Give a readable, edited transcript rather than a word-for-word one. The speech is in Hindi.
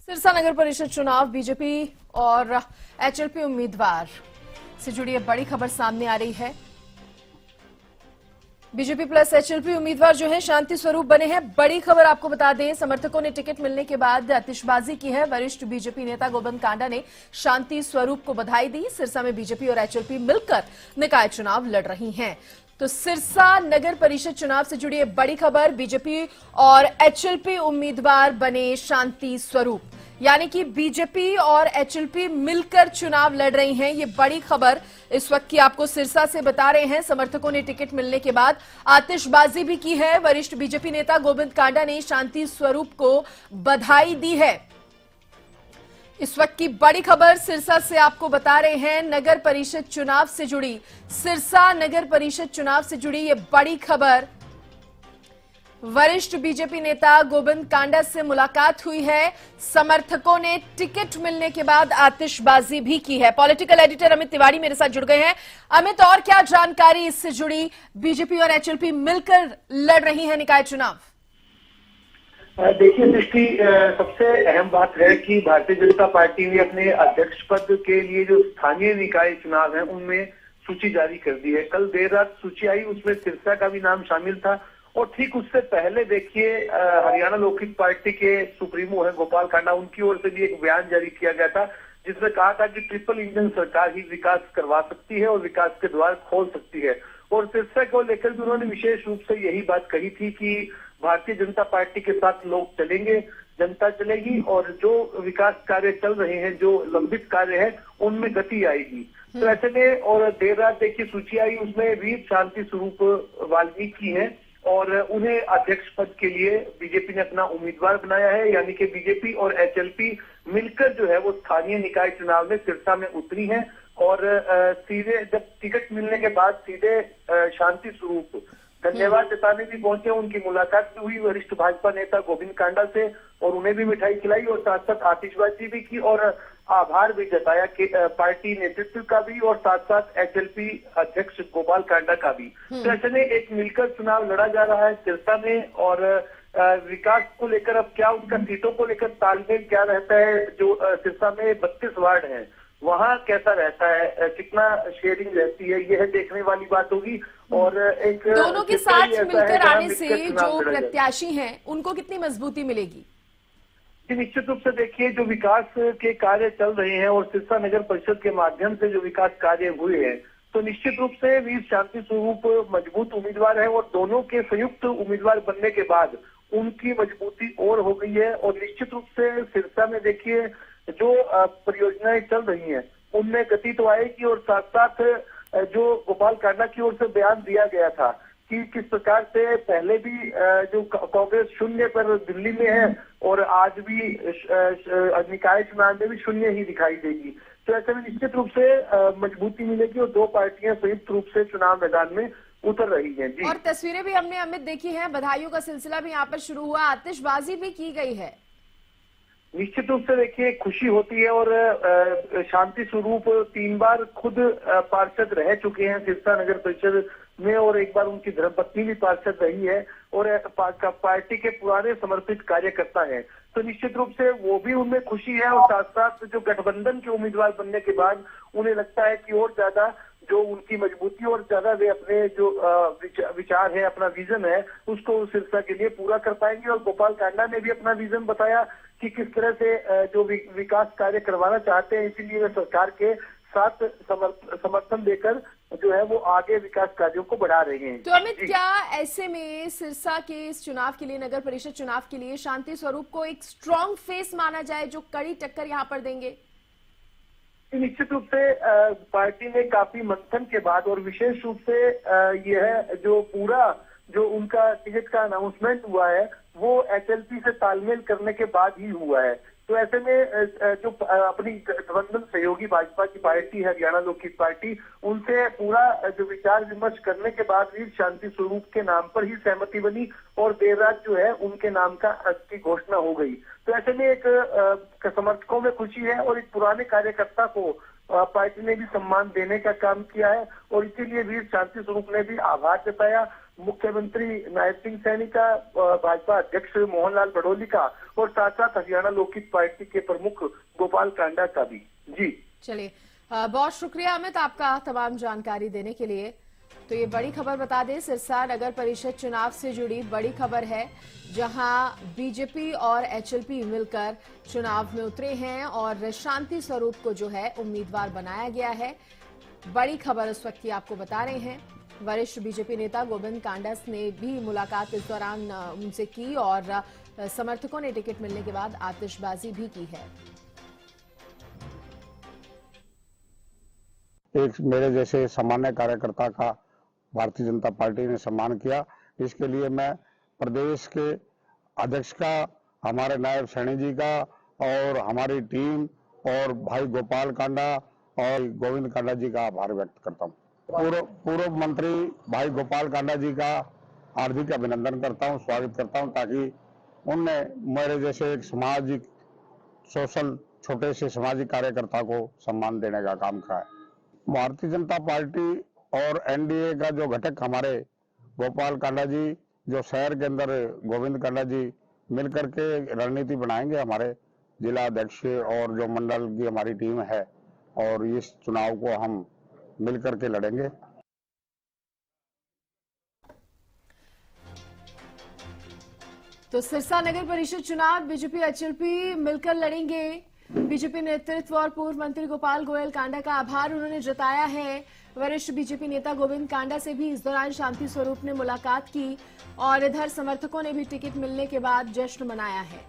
सिरसा नगर परिषद चुनाव बीजेपी और एचएलपी उम्मीदवार से जुड़ी एक बड़ी खबर सामने आ रही है। बीजेपी प्लस एचएलपी उम्मीदवार जो है शांति स्वरूप बने हैं। बड़ी खबर आपको बता दें, समर्थकों ने टिकट मिलने के बाद आतिशबाजी की है। वरिष्ठ बीजेपी नेता गोविंद कांडा ने शांति स्वरूप को बधाई दी। सिरसा में बीजेपी और एचएलपी मिलकर निकाय चुनाव लड़ रही हैं। तो सिरसा नगर परिषद चुनाव से जुड़ी एक बड़ी खबर, बीजेपी और एचएलपी उम्मीदवार बने शांति स्वरूप, यानी कि बीजेपी और एचएलपी मिलकर चुनाव लड़ रही हैं। ये बड़ी खबर इस वक्त की आपको सिरसा से बता रहे हैं। समर्थकों ने टिकट मिलने के बाद आतिशबाजी भी की है। वरिष्ठ बीजेपी नेता गोविंद कांडा ने शांति स्वरूप को बधाई दी है। इस वक्त की बड़ी खबर सिरसा से आपको बता रहे हैं। नगर परिषद चुनाव से जुड़ी, सिरसा नगर परिषद चुनाव से जुड़ी ये बड़ी खबर, वरिष्ठ बीजेपी नेता गोविंद कांडा से मुलाकात हुई है। समर्थकों ने टिकट मिलने के बाद आतिशबाजी भी की है। पॉलिटिकल एडिटर अमित तिवारी मेरे साथ जुड़ गए हैं। अमित, और क्या जानकारी इससे जुड़ी? बीजेपी और एचएलपी मिलकर लड़ रही है निकाय चुनाव। देखिए दृष्टि, सबसे अहम बात है कि भारतीय जनता पार्टी ने अपने अध्यक्ष पद के लिए जो स्थानीय निकाय चुनाव है उनमें सूची जारी कर दी है। कल देर रात सूची आई, उसमें सिरसा का भी नाम शामिल था। और ठीक उससे पहले देखिए हरियाणा लोकहित पार्टी के सुप्रीमो है गोपाल कांडा, उनकी ओर से भी एक बयान जारी किया गया था जिसमें कहा था कि ट्रिपल इंजन सरकार ही विकास करवा सकती है और विकास के द्वार खोल सकती है। और सिरसा को लेकर भी उन्होंने विशेष रूप से यही बात कही थी कि भारतीय जनता पार्टी के साथ लोग चलेंगे, जनता चलेगी और जो विकास कार्य चल रहे हैं, जो लंबित कार्य है, उनमें गति आएगी। तो ऐसे में और देर रात देखिए सूची आई, उसमें वीर शांति स्वरूप वाल्मीकि है और उन्हें अध्यक्ष पद के लिए बीजेपी ने अपना उम्मीदवार बनाया है। यानी कि बीजेपी और एचएलपी मिलकर जो है वो स्थानीय निकाय चुनाव में सिरसा में उतरी है। और सीधे जब टिकट मिलने के बाद सीधे शांति स्वरूप धन्यवाद जताने भी पहुंचे। उनकी मुलाकात भी हुई वरिष्ठ भाजपा नेता गोविंद कांडा से और उन्हें भी मिठाई खिलाई और साथ साथ आतिशबाजी भी की और आभार भी जताया कि पार्टी नेतृत्व का भी और साथ साथ एचएलपी अध्यक्ष गोपाल कांडा का भी। तो ऐसे में एक मिलकर चुनाव लड़ा जा रहा है सिरसा में। और विकास को लेकर अब क्या उनका सीटों को लेकर तालमेल क्या रहता है, जो सिरसा में 32 वार्ड है वहां कैसा रहता है, कितना शेयरिंग रहती है, यह देखने वाली बात होगी। और एक दोनों के साथ मिलकर आने से जो प्रत्याशी हैं उनको कितनी मजबूती मिलेगी? निश्चित रूप से देखिए जो विकास के कार्य चल रहे हैं और सिरसा नगर परिषद के माध्यम से जो विकास कार्य हुए हैं, तो निश्चित रूप से वीर शांति स्वरूप मजबूत उम्मीदवार है और दोनों के संयुक्त उम्मीदवार बनने के बाद उनकी मजबूती और हो गई है। और निश्चित रूप से सिरसा में देखिए जो परियोजनाएं चल रही हैं उनमें गति तो आएगी और साथ साथ जो गोपाल कांडा की ओर से बयान दिया गया था कि किस प्रकार से पहले भी जो कांग्रेस शून्य पर दिल्ली में है और आज भी निकाय चुनाव में भी शून्य ही दिखाई देगी। तो ऐसे में निश्चित रूप से मजबूती मिलेगी और दो पार्टियां संयुक्त रूप से चुनाव मैदान में उतर रही हैं। जी, और तस्वीरें भी हमने अमित देखी है। बधाइयों का सिलसिला भी यहाँ पर शुरू हुआ, आतिशबाजी भी की गई है। निश्चित रूप से देखिए खुशी होती है और शांति स्वरूप 3 बार खुद पार्षद रह चुके हैं सिरसा नगर परिषद में और एक बार उनकी धर्मपत्नी भी पार्षद रही है और पार्टी के पुराने समर्पित कार्यकर्ता हैं। तो निश्चित रूप से वो भी उनमें खुशी है और साथ साथ जो गठबंधन के उम्मीदवार बनने के बाद उन्हें लगता है कि और ज्यादा जो उनकी मजबूती और ज्यादा वे अपने जो विचार है, अपना विजन है, उसको सिरसा के लिए पूरा कर पाएंगे। और गोपाल कांडा ने भी अपना विजन बताया कि किस तरह से जो विकास कार्य करवाना चाहते हैं, इसीलिए वे सरकार के साथ समर्थन देकर जो है वो आगे विकास कार्यों को बढ़ा रहे हैं। तो अमित, क्या ऐसे में सिरसा के इस चुनाव के लिए, नगर परिषद चुनाव के लिए शांति स्वरूप को एक स्ट्रॉन्ग फेस माना जाए जो कड़ी टक्कर यहाँ पर देंगे? निश्चित रूप से पार्टी ने काफी मंथन के बाद और विशेष रूप से यह जो पूरा जो उनका टिकट का अनाउंसमेंट हुआ है वो एचएलपी से तालमेल करने के बाद ही हुआ है। तो ऐसे में जो अपनी गठबंधन सहयोगी भाजपा की पार्टी है हरियाणा लोकहित पार्टी, उनसे पूरा जो विचार विमर्श करने के बाद वीर शांति स्वरूप के नाम पर ही सहमति बनी और देर रात जो है उनके नाम की घोषणा हो गई। तो ऐसे में एक समर्थकों में खुशी है और एक पुराने कार्यकर्ता को पार्टी ने भी सम्मान देने का काम किया है और इसीलिए वीर शांति स्वरूप ने भी आभार जताया मुख्यमंत्री नायब सिंह सैनी का, भाजपा अध्यक्ष मोहनलाल बड़ोली का और साथ साथ हरियाणा लोकहित पार्टी के प्रमुख गोपाल कांडा का भी। जी चलिए, बहुत शुक्रिया अमित आपका तमाम जानकारी देने के लिए। तो ये बड़ी खबर बता दें, सिरसा नगर परिषद चुनाव से जुड़ी बड़ी खबर है, जहां बीजेपी और एचएलपी मिलकर चुनाव में उतरे हैं और शांति स्वरूप को जो है उम्मीदवार बनाया गया है। बड़ी खबर इस वक्त की आपको बता रहे हैं। वरिष्ठ बीजेपी नेता गोविंद कांडा ने भी मुलाकात इस दौरान उनसे की और समर्थकों ने टिकट मिलने के बाद आतिशबाजी भी की है। एक मेरे जैसे सामान्य कार्यकर्ता का भारतीय जनता पार्टी ने सम्मान किया, इसके लिए मैं प्रदेश के अध्यक्ष का, हमारे नायब सैनी जी का और हमारी टीम और भाई गोपाल कांडा और गोविंद कांडा जी का आभार व्यक्त करता हूँ। पूर्व मंत्री भाई गोपाल कांडा जी का हार्दिक अभिनंदन करता हूँ, स्वागत करता हूँ, ताकि उनने मेरे जैसे एक सामाजिक सोशल छोटे से सामाजिक कार्यकर्ता को सम्मान देने का काम किया है। भारतीय जनता पार्टी और एनडीए का जो घटक हमारे गोपाल कांडा जी, जो शहर के अंदर गोविंद कांडा जी मिलकर के रणनीति बनाएंगे, हमारे जिला अध्यक्ष और जो मंडल की हमारी टीम है, और इस चुनाव को हम मिलकर के लड़ेंगे। तो सिरसा नगर परिषद चुनाव बीजेपी एचएलपी मिलकर लड़ेंगे। बीजेपी नेतृत्व और पूर्व मंत्री गोपाल गोयल कांडा का आभार उन्होंने जताया है। वरिष्ठ बीजेपी नेता गोविंद कांडा से भी इस दौरान शांति स्वरूप ने मुलाकात की और इधर समर्थकों ने भी टिकट मिलने के बाद जश्न मनाया है।